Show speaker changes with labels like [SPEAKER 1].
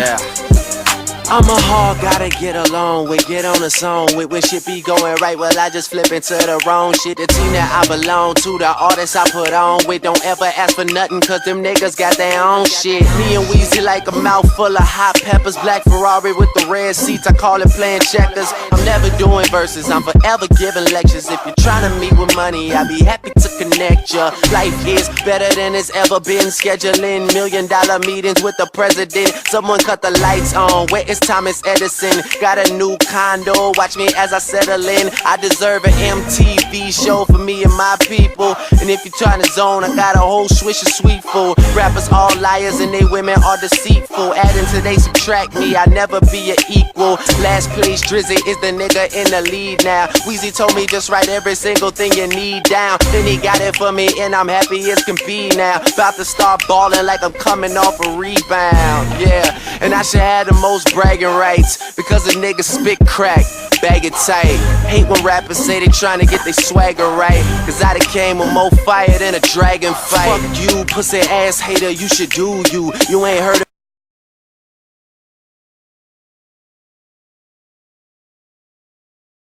[SPEAKER 1] Yeah. I'm a hog, gotta get along with, get on the song with. When shit be going right, well I just flip into the wrong shit. The team that I belong to, the artists I put on with. Don't ever ask for nothing, cause them niggas got their own shit. Me and Weezy like a mouthful of hot peppers. Black Ferrari with the red seats, I call it playing checkers. I'm never doing verses, I'm forever giving lectures. If you're trying to meet with money, I'll be happy to connect ya. Life is better than it's ever been. Scheduling $1 million meetings with the president. Someone cut the lights on, where is Thomas Edison? Got a new condo, watch me as I settle in. I deserve an MTV show for me and my people. And if you're trying to zone, I got a whole swish of sweet food. Rappers all liars and they women are deceitful. Adding to they subtract me, I never be an equal. Last place, Drizzy is the nigga in the lead now. Weezy told me just write every single thing you need down. Then he got it for me and I'm happy as can be now. About to start balling like I'm coming off a rebound. Yeah, and I should have the most bragging rights, because the niggas spit crack, bag it tight. Hate when rappers say they tryna get their swagger right, cause I done came with more fire than a dragon fight. Fuck you, pussy ass hater, you should do you. You ain't heard of